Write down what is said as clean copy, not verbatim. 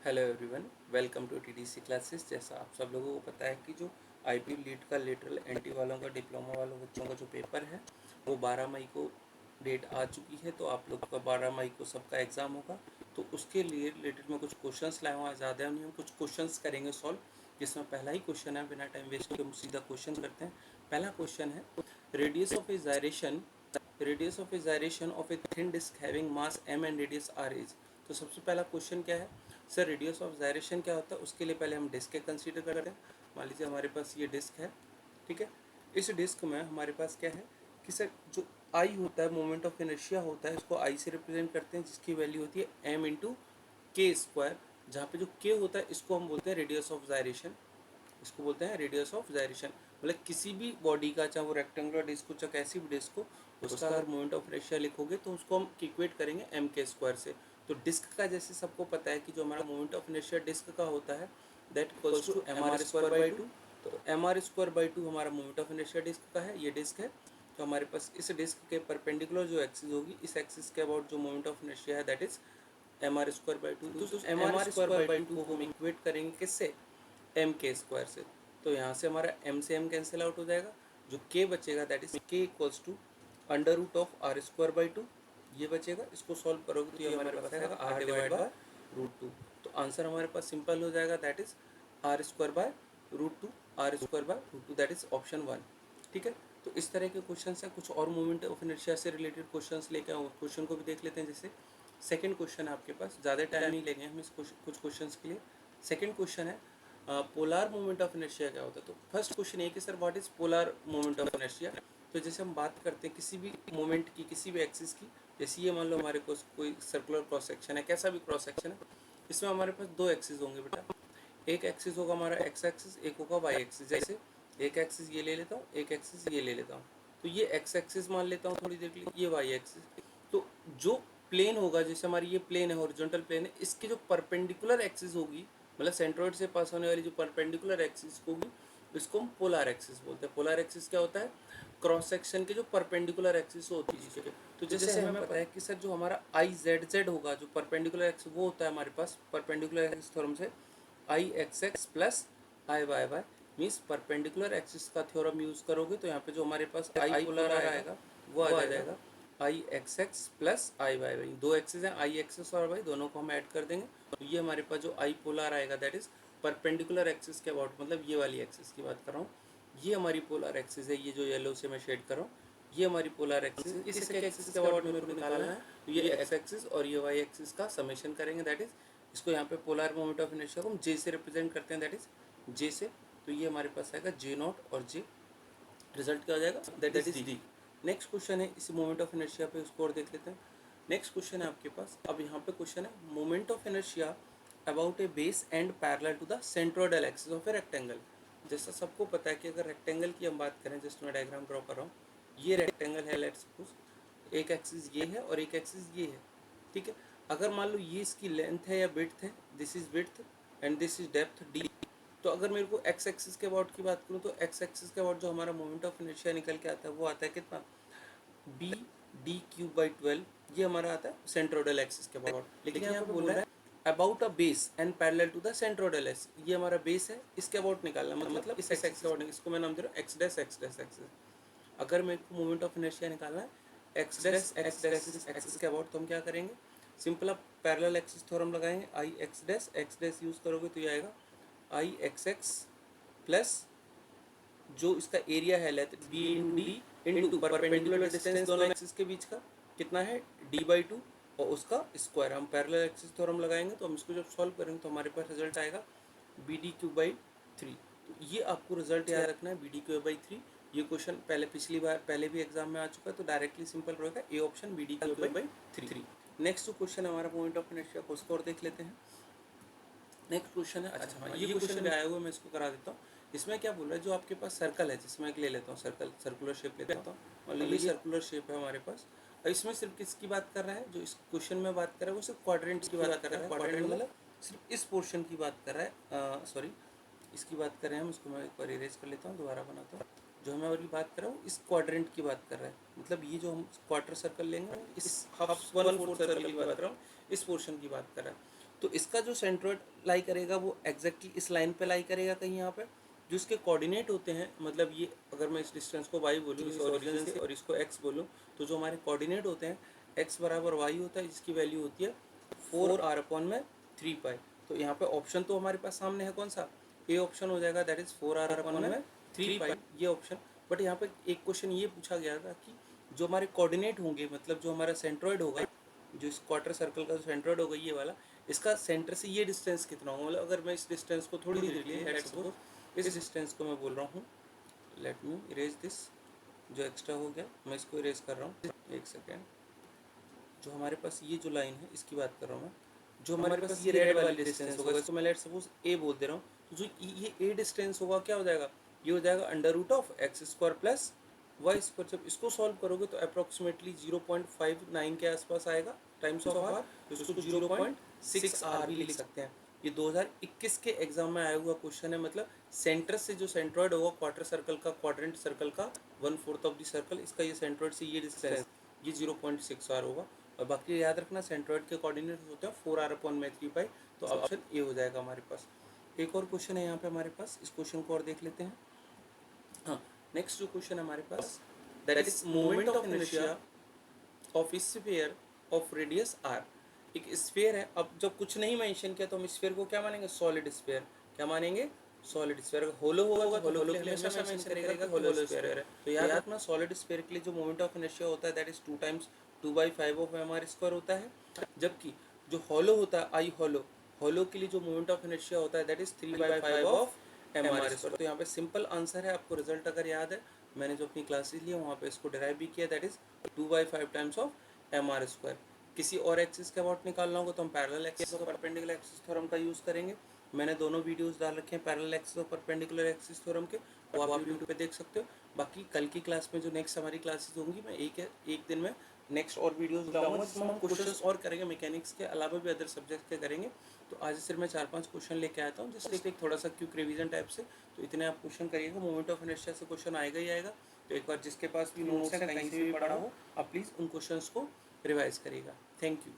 Hello everyone, welcome to TDC classes. जैसा आप सब लोगों को पता है कि जो आईपी लीड का लेटरल एंट्री वालों का डिप्लोमा वालों बच्चों का जो पेपर है वो 12 मई को डेट आ चुकी है। तो आप लोग का 12 मई को सबका एग्ज़ाम होगा। तो उसके लिए रिलेटेड मैं कुछ क्वेश्चंस लाया हूँ। ज़्यादा नहीं, हम कुछ क्वेश्चंस करेंगे सॉल्व, जिसमें पहला ही क्वेश्चन है। बिना टाइम वेस्ट के हम सीधा क्वेश्चन करते हैं। पहला क्वेश्चन है, radius of a gyration of a thin disc having mass m and radius r is. तो सबसे पहला क्वेश्चन क्या है सर, रेडियस ऑफ जायरेशन क्या होता है। उसके लिए पहले हम डिस्क के कंसीडर करते हैं। मान लीजिए हमारे पास ये डिस्क है, ठीक है। इस डिस्क में हमारे पास क्या है कि सर जो आई होता है, मोमेंट ऑफ इनर्शिया होता है, इसको आई से रिप्रेजेंट करते हैं, जिसकी वैल्यू होती है एम इंटू के स्क्वायर। जहाँ पे जो के होता है इसको हम बोलते हैं रेडियस ऑफ जायरेशन। इसको बोलते हैं रेडियस ऑफ जायरेशन। मतलब किसी भी बॉडी का, चाहे वो रेक्टेंगुलर डिस्क हो चाहे कैसी भी डिस्क हो, उसका अगर मोमेंट ऑफ इनर्शिया लिखोगे तो उसको हम इक्वेट करेंगे एम के स्क्वायर से। तो डिस्क का जैसे सबको पता है कि जो हमारा मोमेंट ऑफ इनर्शिया डिस्क का होता है that equals to M R square by two. तो M R square by two हमारा मोमेंट ऑफ इनर्शिया डिस्क का है, ये डिस्क है। तो हमारे पास इस डिस्क के परपेंडिकुलर जो एक्सिस होगी, इस एक्सिस के अबाउट जो मोमेंट ऑफ इनर्शिया है that is M R square by two. तो M R square by two को हम इक्वेट करेंगे किससे, एम के स्क्वायर से। तो यहाँ से हमारा एम से एम कैंसिल आउट हो जाएगा, जो के बचेगा that is K equals to under root of R square by two. ये बचेगा, इसको सॉल्व करोगे तो ये हमारे पास आएगा R divide by root two. तो आंसर हमारे पास सिंपल हो जाएगा, that is R square by root two, R square by root two, that is option 1। ठीक है। तो इस तरह के क्वेश्चन हैं। कुछ और मूवमेंट ऑफ इनर्शिया से रिलेटेड क्वेश्चन लेके आऊँ, क्वेश्चन को भी देख लेते हैं। जैसे सेकंड क्वेश्चन है आपके पास, ज़्यादा टाइम नहीं लेंगे हम इस कुछ क्वेश्चन के लिए। सेकंड क्वेश्चन है पोलार मोमेंट ऑफ इनर्शिया क्या होता है। तो फर्स्ट क्वेश्चन ये कि sir what is polar moment of inertia. तो जैसे हम बात करते हैं किसी भी मोमेंट की, किसी भी एक्सिस की, जैसे ये मान लो हमारे पास कोई सर्कुलर क्रॉस सेक्शन है, कैसा भी क्रॉस सेक्शन है, इसमें हमारे पास दो एक्सिस होंगे बेटा। एक एक्सिस होगा हमारा एक्स एक्सिस, एक होगा वाई एक्सिस। जैसे एक एक्सिस ये ले लेता हूँ, एक एक्सिस ये ले लेता हूँ। तो ये एक्स एक्सिस मान लेता हूँ थोड़ी देर के लिए, ये वाई एक्सिस। तो जो प्लेन होगा, जैसे हमारी ये प्लेन है, हॉरिजॉन्टल प्लेन है, इसकी जो परपेंडिकुलर एक्सिस होगी, मतलब सेंट्रोइड से पास होने वाली जो परपेंडिकुलर एक्सिस होगी, इसको हम पोलर एक्सिस बोलते हैं। पोलर एक्सिस क्या होता है, क्रॉस सेक्शन के जो परपेंडिकुलर एक्सिस होती है इसके। तो जैसे हमें पता है कि सर जो हमारा आई जेड जेड होगा, जो परपेंडिकुलर एक्सिस वो होता है हमारे पास परपेंडिकुलर एक्सिस थ्योरम से I X X plus I Y Y, means perpendicular axis का थ्योरम यूज करोगे तो यहाँ पे जो हमारे पास आई पोलर आएगा वो आ जाएगा आई X X plus I Y Y. दो एक्सिस हैं, आई एक्सिस और वाई, दोनों को हम ऐड कर देंगे तो ये हमारे पास जो आई पोलर आएगा दैट इज परपेंडिकुलर एक्सिस के अबाउट, मतलब ये वाली एक्सिस की बात कर रहा हूँ। ये हमारी पोलर एक्सिस है, ये जो येलो से मैं शेड कर रहा हूँ, ये हमारी पोलर एक्सिस। इस एक्सिस के अबाउट मेरे को निकालना है, तो ये एक्स एक्सिस और ये वाई एक्सिस का समेशन करेंगे दैट इज, इसको यहाँ पे पोलर मोमेंट ऑफ इनर्शिया को हम जे से रिप्रेजेंट करते हैं, दैट इज जे से। तो ये हमारे पास आएगा जे नॉट और जे, रिजल्ट क्या हो जाएगा that is D. Next question है इसी मोमेंट ऑफ इनर्शिया पे, उसको और देख लेते हैं। नेक्स्ट क्वेश्चन है आपके पास, अब यहाँ पे क्वेश्चन है moment of inertia about a base and parallel to the centroidal axis of a rectangle. जैसा सबको पता है कि अगर रेक्टेंगल की हम बात करें, जस्ट मैं डायग्राम ड्रॉ कर रहा हूँ, ये रेक्टेंगल है, लेट्स सपोज एक एक्सिस ये है और एक एक्सिस ये है, ठीक है। अगर मान लो ये इसकी लेंथ है या विड्थ है, this is width and this is depth D. तो अगर मेरे को एक्स एक्सिस के अबाउट की बात करूँ तो एक्स एक्सिस के अबाउट जो हमारा मोमेंट ऑफ इनर्शिया निकल के आता है वो आता है कितना, बी डी क्यूब बाई 12। ये हमारा आता है सेंट्रोइडल एक्सिस के अबाउट। लेकिन यहाँ पे बोल रहा है about a base and parallel to the centroidal axis, ये हमारा बेस है, इसके अबाउट निकालना, मतलब इस एक्सिस के अबाउट। इसको मैं नाम दे रहा हूँ एक्स डैश एक्सिस। अगर मेरे को मोमेंट ऑफ इनर्शिया निकालना है एक्स डैश एक्सिस के अबाउट, तो हम क्या करेंगे, सिंपल आप पैरेलल एक्सिस थ्योरम लगाएंगे, आई एक्स डैश यूज करोगे तो ये आएगा आई एक्स एक्स प्लस जो इसका एरिया है length B into D into perpendicular distance दोनों एक्सिस के बीच का कितना है डी बाई टू और उसका स्क्वायर। हम पैरेलल एक्सिस थ्योरम लगाएंगे तो हम इसको जब सॉल्व करेंगे तो हमारे पास रिजल्ट आएगा बी डी क्यू बाई 3। तो ये आपको रिजल्ट याद रखना है, बी डी क्यू बाई 3। ये क्वेश्चन पिछली बार पहले भी एग्जाम में आ चुका है, तो डायरेक्टली सिंपल रहेगा A option B D cube by 3। Next question हमारा पॉइंट ऑफ इनर्शिया को स्कोर देख लेते हैं। नेक्स्ट क्वेश्चन है, अच्छा हाँ ये क्वेश्चन भी आया हुआ है, मैं इसको करा देता हूँ। इसमें क्या बोल रहा है, जो आपके पास सर्कल है, जिसमें एक ले लेता हूँ सर्कल, सर्कुलर शेप लेता हूँ, और ये सर्कुलर शेप है हमारे पास। और इसमें सिर्फ किसकी बात कर रहा है, जो इस क्वेश्चन में बात कर रहा है वो सिर्फ क्वाड्रेंट की बात कर रहा है। क्वाड्रेंट मतलब सिर्फ इस पोर्शन की बात कर रहा है, सॉरी इसकी बात कर रहे हैं हम। इसको मैं एक बार इरेज कर लेता हूँ, दोबारा बनाता हूँ। जो हमें अभी बात कर रहा हूँ इस क्वाड्रेंट की बात कर रहा है, मतलब ये जो हम क्वार्टर सर्कल लेंगे वो इस हाफ 1/4 सर्कल की बात कर रहा हूँ, इस पोर्शन की बात कर रहा है। तो इसका जो सेंट्रोइड लाई करेगा वो एग्जैक्टली इस लाइन पे लाई करेगा कहीं यहाँ पे। जो इसके कोऑर्डिनेट होते हैं, मतलब ये अगर मैं इस डिस्टेंस को y बोलूँ इस ओरिजिन से और इसको x बोलूँ, तो जो हमारे कोऑर्डिनेट होते हैं x बराबर y होता है, जिसकी वैल्यू होती है 4r अपॉन में 3 पाई। तो यहाँ पे ऑप्शन तो हमारे पास सामने है, कौन सा ए ऑप्शन हो जाएगा, दैट इज 4r अपॉन में 3 पाई, ये ऑप्शन। बट यहाँ पे एक क्वेश्चन ये पूछा गया था कि जो हमारे कोऑर्डिनेट होंगे, मतलब जो हमारा सेंट्रॉइड होगा, जो इस क्वार्टर सर्कल का जो सेंट्रॉइड होगा ये वाला, इसका सेंटर से ये डिस्टेंस कितना होगा। मतलब अगर मैं इस डिस्टेंस को थोड़ी देर के लिए, लेट्स सपोज इस डिस्टेंस को मैं बोल रहा हूँ, लेट मी इरेज दिस, जो एक्स्ट्रा हो गया मैं इसको इरेज कर रहा हूँ, एक सेकेंड। जो हमारे पास ये जो लाइन है इसकी बात कर रहा हूँ मैं, जो हमारे पास ये रेड वाली डिस्टेंस होगा, इसको मैं लेट सपोज ए बोल दे रहा हूँ। तो जो ये ए डिस्टेंस होगा क्या हो जाएगा, ये हो जाएगा under root of X square plus Y square. जब इसको सॉल्व करोगे तो अप्रोक्सीमेटली 0.59 के आसपास आएगा टाइम्स ऑफ आर, तो इसको 0.6 आर भी लिख सकते हैं। ये 2021 के एग्जाम में आया हुआ क्वेश्चन है, मतलब सेंटर से जो सेंट्रॉइड होगा क्वार्टर सर्कल का, क्वाड्रेंट सर्कल का 1/4 ऑफ द सर्कल, इसका ये सेंट्रॉइड से ये डिस्टेंस ये 0.6 आर होगा। और बाकी याद रखना सेंट्रॉइड के कोऑर्डिनेट होते हैं 4r अपॉन में 3 पाई, तो ऑप्शन ए हो जाएगा हमारे पास। एक और क्वेश्चन है यहाँ पे हमारे पास, इस क्वेश्चन को और देख लेते हैं। हाँ, नेक्स्ट जो क्वेश्चन है हमारे पास, that is moment of inertia of sphere of radius R. एक स्फीयर है, अब जब कुछ नहीं मेंशन किया तो हम स्फीयर को क्या मानेंगे, सॉलिड स्फीयर। क्या मानेंगे, सॉलिड स्फीयर। अगर होलो होगा तो होलो के लिए हमेशा मेंशन करेगा कि होलो स्फीयर है। तो याद रखना सॉलिड स्फीयर के लिए जो मोमेंट ऑफ इनर्शिया होता है that is 2 times 2/5 of M R square होता है। जबकि जो होलो होता है आई होलो, होलो के लिए जो मोमेंट ऑफ इनर्शिया होता है that is 3/5 of M R square. तो यहाँ पे सिंपल आंसर है, आपको रिजल्ट अगर याद है, मैंने जो अपनी क्लासेस ली है वहाँ पे इसको डिराइव भी किया, that is 2/5 times of M R square. किसी और एक्सिस के अबाउट निकालना होगा तो हम पैरेलल एक्सिस और परपेंडिकुलर एक्सिस थ्योरम का यूज़ करेंगे। मैंने दोनों वीडियोस डाल रखे हैं पैरेलल एक्सिस और परपेंडिकुलर एक्सिस थ्योरम के, वो आप यूट्यूब पे देख सकते हो। बाकी कल की क्लास में जो नेक्स्ट हमारी क्लासेस होंगी, मैं एक दिन में नेक्स्ट और वीडियोस डालूंगा जिसमें हम क्वेश्चंस और करेंगे, मैकेनिक्स के अलावा भी अदर सब्जेक्ट के करेंगे। तो आज सिर्फ मैं 4-5 क्वेश्चन लेके आता हूँ, जैसे एक थोड़ा सा क्विक रिवीजन टाइप से। तो इतने आप क्वेश्चन करिएगा, मोमेंट ऑफ इनर्शिया से क्वेश्चन आएगा ही आएगा। तो एक बार जिसके पास भी नोट्स है, कहीं से भी पढ़ा हो, आप प्लीज़ उन क्वेश्चंस को रिवाइज करिएगा। Thank you.